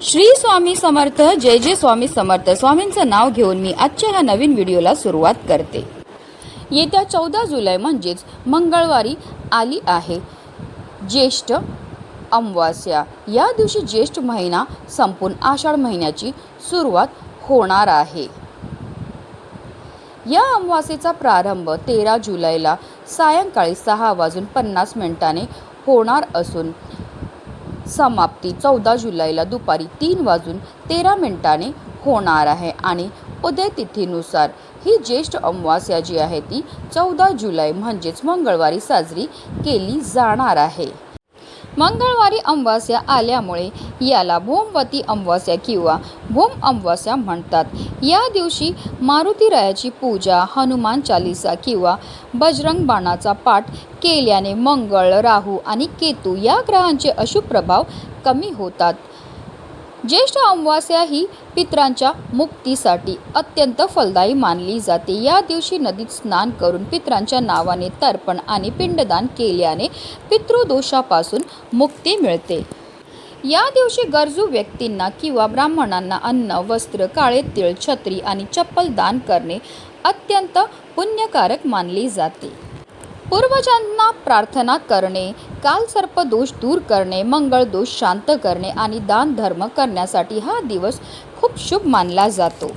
श्री स्वामी समर्थ. जय जय स्वामी समर्थ. स्वामींचं नाव घेऊन मी आजच्या ह्या नवीन व्हिडिओला सुरुवात करते. येत्या 14 जुलै म्हणजेच मंगळवारी आली आहे ज्येष्ठ अमावास्या. या दिवशी ज्येष्ठ महिना संपून आषाढ महिन्याची सुरुवात होणार आहे. या अमावास्येचा प्रारंभ 13 जुलैला सायंकाळी 6:50 होणार असून समाप्ती 14 जुलैला दुपारी 3:13 होणार आहे. आणि उदय तिथीनुसार ही ज्येष्ठ अमावास्या जी आहे ती 14 जुलै म्हणजेच मंगळवारी साजरी केली जाणार आहे. मंगळवारी अमावास्या आल्यामुळे याला भौमवती अमावास्या किंवा भौम अमावास्या म्हणतात. या दिवशी मारुतीरायाची पूजा, हनुमान चालीसा किंवा बजरंग बाणाचा पाठ केल्याने मंगळ, राहू आणि केतू या ग्रहांचे अशुभ प्रभाव कमी होतात. ज्येष्ठ अमावास्या ही पितरांच्या मुक्तीसाठी अत्यंत फलदायी मानली जाते. या दिवशी नदीत स्नान करून पितरांच्या नावाने तर्पण आणि पिंडदान केल्याने पितृदोषापासून मुक्ती मिळते. या दिवशी गरजू व्यक्तींना किंवा ब्राह्मणांना अन्न, वस्त्र, काळे तीळ, छत्री आणि चप्पल दान करणे अत्यंत पुण्यकारक मानले जाते. पूर्वजांना प्रार्थना करणे, कालसर्प दोष दूर करणे, मंगळ दोष शांत करणे आणि दान धर्म करण्यासाठी हा दिवस खूप शुभ मानला जातो.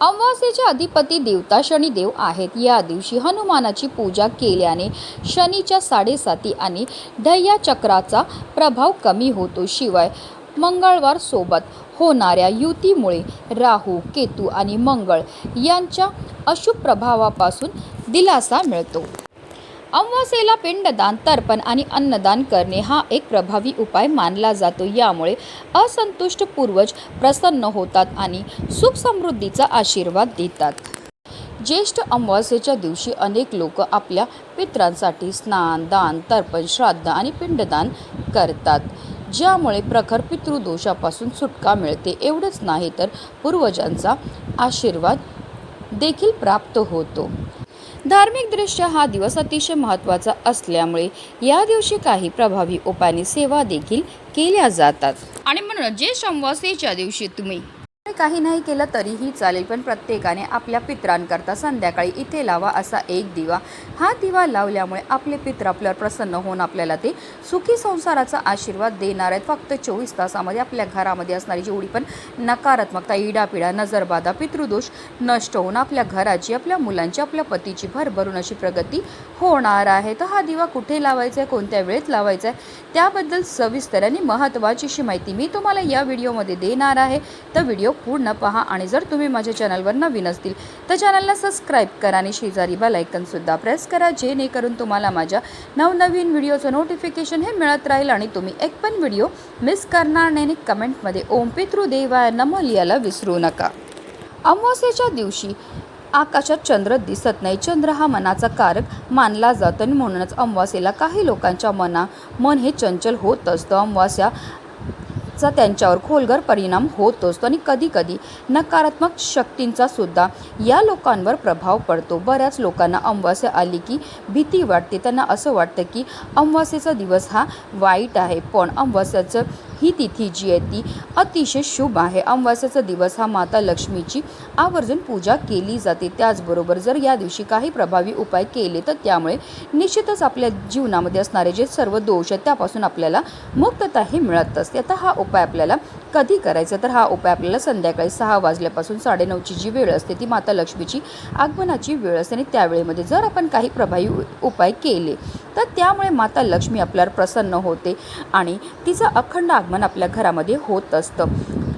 अमावास्येचे अधिपती देवता शनिदेव आहेत. या दिवशी हनुमानाची पूजा केल्याने शनीच्या 7.5 आणि ढय्या चक्राचा प्रभाव कमी होतो. शिवाय मंगळवार सोबत होणाऱ्या युतीमुळे राहू, केतू आणि मंगळ यांच्या अशुभ प्रभावापासून दिलासा मिळतो. अमावास्येला पिंडदान, तर्पण आणि अन्नदान करणे हा एक प्रभावी उपाय मानला जातो. यामुळे असंतुष्ट पूर्वज प्रसन्न होतात आणि सुख समृद्धीचा आशीर्वाद देतात. ज्येष्ठ अमावास्येच्या दिवशी अनेक लोक आपल्या पितरांसाठी स्नान, दान, तर्पण, श्राद्ध आणि पिंडदान करतात, ज्यामुळे प्रखर पितृदोषापासून सुटका मिळते. एवढंच नाही तर पूर्वजांचा आशीर्वाद देखील प्राप्त होतो. धार्मिकदृष्ट्या हा दिवस अतिशय महत्त्वाचा असल्यामुळे या दिवशी काही प्रभावी उपायांनी सेवा देखील केल्या जातात. आणि म्हणून ज्येष्ठ अमावास्येच्या दिवशी तुम्ही काही नाही केलं तरीही चालेल, पण प्रत्येकाने आपल्या पितरांकरता संध्याकाळी इथे लावा असा एक दिवा. हा दिवा लावल्यामुळे आपले पित्र आपल्यावर प्रसन्न होऊन आपल्याला ते सुखी संसाराचा आशीर्वाद देणार आहेत. फक्त 24 तासामध्ये आपल्या घरामध्ये असणारी जेवढी पण नकारात्मकता, इडापिडा, नजरबाधा, पितृदोष नष्ट होऊन आपल्या घराची, आपल्या मुलांची, आपल्या पतीची भरभरून अशी प्रगती होणार आहे. तर हा दिवा कुठे लावायचा आहे, कोणत्या वेळेत लावायचा आहे, त्याबद्दल सविस्तर आणि महत्त्वाची अशी माहिती मी तुम्हाला या व्हिडिओमध्ये देणार आहे. तर व्हिडिओ पूर्ण पहा. आणि जर तुम्ही माझ्या चॅनलवर नवीन असतील तर चॅनलला सबस्क्राईब करा आणि शेजारी बेल आयकॉन सुद्धा प्रेस करा, जेणेकरून तुम्हाला माझ्या नवनवीन व्हिडिओचं नोटिफिकेशन हे मिळत राहील आणि तुम्ही एक पण व्हिडिओ मिस करणार नाही. कमेंटमध्ये ओम पितृदेवाय नमः लिहायला विसरू नका. अमावास्येच्या दिवशी आकाशात चंद्र दिसत नाही. चंद्र हा मनाचा कारक मानला जातो आणि म्हणूनच अमावास्येला काही लोकांच्या मन हे चंचल होत असतं. अमावास्या त्यांच्यावर खोलवर परिणाम होत असतो आणि कधीकधी नकारात्मक शक्तींचा सुद्धा या लोकांवर प्रभाव पडतो. बऱ्याच लोकांना अमावास्या आली की भीती वाटते. त्यांना असं वाटतं की अमावास्येचा दिवस हा वाईट आहे, पण अमावास्याचं ही तिथी जी आहे ती अतिशय शुभ आहे. अमावास्याचा दिवस हा माता लक्ष्मीची आवर्जून पूजा केली जाते. त्याचबरोबर जर या दिवशी काही प्रभावी उपाय केले तर त्यामुळे निश्चितच आपल्या जीवनामध्ये असणारे जे सर्व दोष आहेत त्यापासून आपल्याला मुक्तताही मिळत असते. आता हा उपाय आपल्याला कधी करायचा, तर हा उपाय आपल्याला संध्याकाळी 6 वाजल्यापासून 9:30ची जी वेळ असते ती माता लक्ष्मीची आगमनाची वेळ असते आणि त्यावेळेमध्ये जर आपण काही प्रभावी उपाय केले तर त्यामुळे माता लक्ष्मी आपल्यावर प्रसन्न होते आणि तिचं अखंड आगमन आपल्या घरामध्ये होत असतं.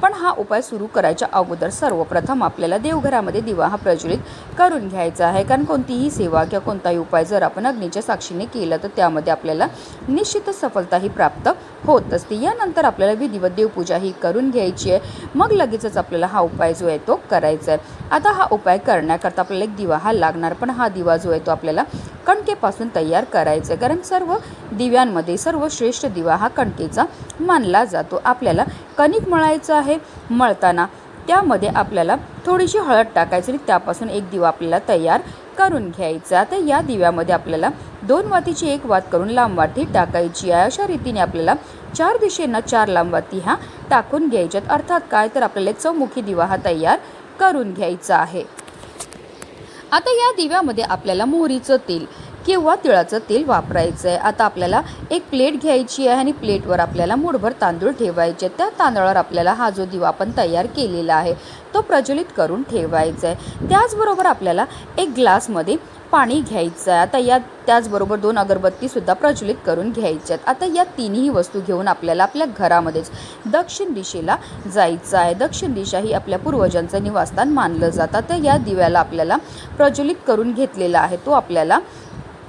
पण हा उपाय सुरू करायच्या अगोदर सर्वप्रथम आपल्याला देवघरामध्ये दिवा हा प्रज्वलित करून घ्यायचा आहे. कारण कोणतीही सेवा किंवा कोणताही उपाय जर आपण अग्नीच्या साक्षीने केला तर त्यामध्ये आपल्याला निश्चितच सफलताही प्राप्त होत असते. यानंतर आपल्याला विधिवत देवपूजा ही करून घ्यायची आहे. मग लगेचच आपल्याला हा उपाय जो आहे तो करायचा आहे. आता हा उपाय करण्याकरता आपल्याला एक दिवा हा लागणार, पण हा दिवा जो आहे तो आपल्याला कणकेपासून तयार करायचा आहे. कारण सर्व दिव्यांमध्ये सर्वश्रेष्ठ दिवा हा कणकेचा मानला जातो. आपल्याला कणिक मळायचं आहे. मळताना त्यामध्ये आपल्याला थोडीशी हळद टाकायची आणि त्यापासून एक दिवा आपल्याला तयार करून घ्यायचा. आता या दिव्यामध्ये आपल्याला 2 वातीची 1 वात करून लांब वाटी टाकायची आहे. अशा रीतीने आपल्याला 4 दिशेंना 4 लांबवाती ह्या टाकून घ्यायच्यात. अर्थात काय तर आपल्याला चौमुखी दिवा हा तयार करून घ्यायचा आहे. आता या दिव्यामध्ये आपल्याला मोहरीचं तेल किंवा तिळाचं तेल वापरायचं आहे. आता आपल्याला एक प्लेट घ्यायची आहे आणि प्लेटवर आपल्याला मूठभर तांदूळ ठेवायचे. त्या तांदळावर आपल्याला हा जो दिवा आपण तयार केलेला आहे तो प्रज्वलित करून ठेवायचा आहे. त्याचबरोबर आपल्याला एक ग्लासमध्ये पाणी घ्यायचं आहे. आता त्याचबरोबर 2 अगरबत्तीसुद्धा प्रज्वलित करून घ्यायच्यात. आता या तिन्ही वस्तू घेऊन आपल्याला आपल्या घरामध्येच दक्षिण दिशेला जायचं आहे. दक्षिण दिशा ही आपल्या पूर्वजांचं निवासस्थान मानलं जातं. तर या दिव्याला आपल्याला प्रज्वलित करून घेतलेला आहे तो आपल्याला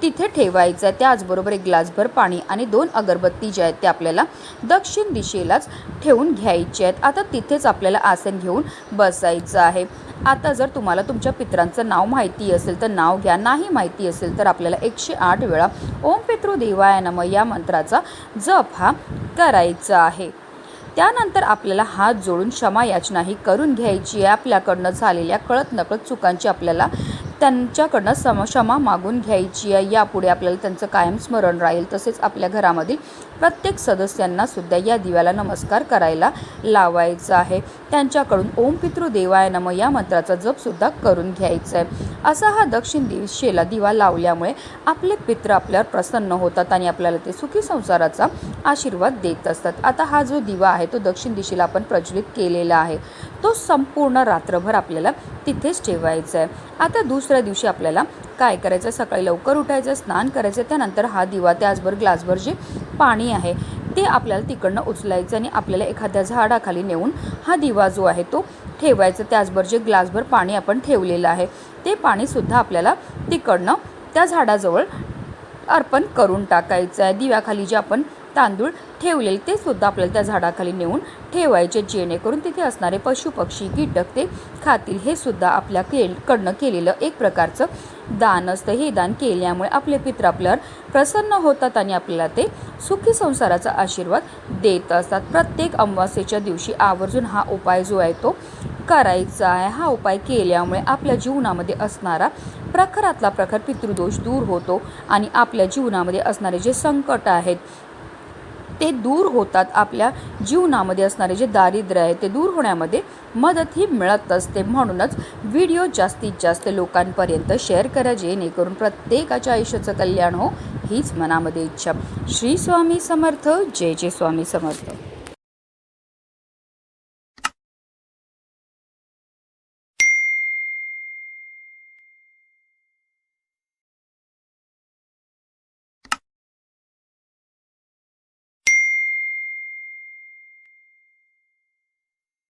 तिथे ठेवायचं आहे. त्याचबरोबर एक ग्लासभर पाणी आणि 2 अगरबत्ती ज्या आहेत त्या आपल्याला दक्षिण दिशेलाच ठेवून घ्यायचे आहेत. आता तिथेच आपल्याला आसन घेऊन बसायचं आहे. आता जर तुम्हाला तुमच्या पितरांचं नाव माहिती असेल तर नाव घ्या, नाही माहिती असेल तर आपल्याला 108 वेळा ओम पितृदेवाय नमः या मंत्राचा जप हा करायचा आहे. त्यानंतर आपल्याला हात जोडून क्षमा याचनाही करून घ्यायची आहे. आपल्याकडनं झालेल्या कळत नकळत चुकांची आपल्याला त्यांच्याकडनं क्षमा मागून घ्यायची आहे. यापुढे आपल्याला त्यांचं कायम स्मरण राहील. तसेच आपल्या घरामधील प्रत्येक सदस्यांना सुद्धा या दिव्याला नमस्कार करायला लावायचा आहे. त्यांच्याकडून ओम पितृदेवाय नमः या मंत्राचा जपसुद्धा करून घ्यायचा आहे. असा हा दक्षिण दिशेला दिवा लावल्यामुळे आपले पितृ आपल्यावर प्रसन्न होतात आणि आपल्याला ते सुखी संसाराचा आशीर्वाद देत असतात. आता हा जो दिवा आहे तो दक्षिण दिशेला आपण प्रज्वलित केलेला आहे. तो संपूर्ण रात्रभर आपल्याला तिथेच ठेवायचा आहे. आता दुसऱ्या दिवशी आपल्याला काय करायचं, सकाळी लवकर उठायचं, स्नान करायचं. त्यानंतर हा दिवा त्याचबरोबर ग्लासभर जे पाणी आहे ते आपल्याला तिकडनं उचलायचं आणि आपल्याला एखाद्या झाडाखाली नेऊन हा दिवा जो आहे तो ठेवायचा. त्याचबरोबर जे ग्लासभर पाणी आपण ठेवलेलं आहे ते पाणीसुद्धा आपल्याला तिकडनं त्या झाडाजवळ अर्पण करून टाकायचं आहे. दिव्याखाली जे आपण तांदूळ ठेवलेले ते सुद्धा आपल्याला त्या झाडाखाली नेऊन ठेवायचे, जेणेकरून तिथे असणारे पशु पक्षी कीटक ते खातील. हे सुद्धा आपल्याकडनं केलेलं एक प्रकारचं दान असतं. हे दान केल्यामुळे आपले पितृ आपल्यावर प्रसन्न होतात आणि आपल्याला ते सुखी संसाराचा आशीर्वाद देत असतात. प्रत्येक अमावास्येच्या दिवशी आवर्जून हा उपाय जो आहे तो करायचा आहे. हा उपाय केल्यामुळे आपल्या जीवनामध्ये असणारा प्रखरातला प्रखर पितृदोष दूर होतो आणि आपल्या जीवनामध्ये असणारे जे संकट आहेत ते दूर होतात. आपल्या जीवनामध्ये असणारे जे दारिद्र्य आहे ते दूर होण्यामध्ये मदत ही मिळत असते. म्हणूनच व्हिडिओ जास्तीत जास्त लोकांपर्यंत शेअर करा, जेणेकरून प्रत्येकाच्या आयुष्याचं कल्याण हो हीच मनामध्ये इच्छा. श्री स्वामी समर्थ. जय जय स्वामी समर्थ.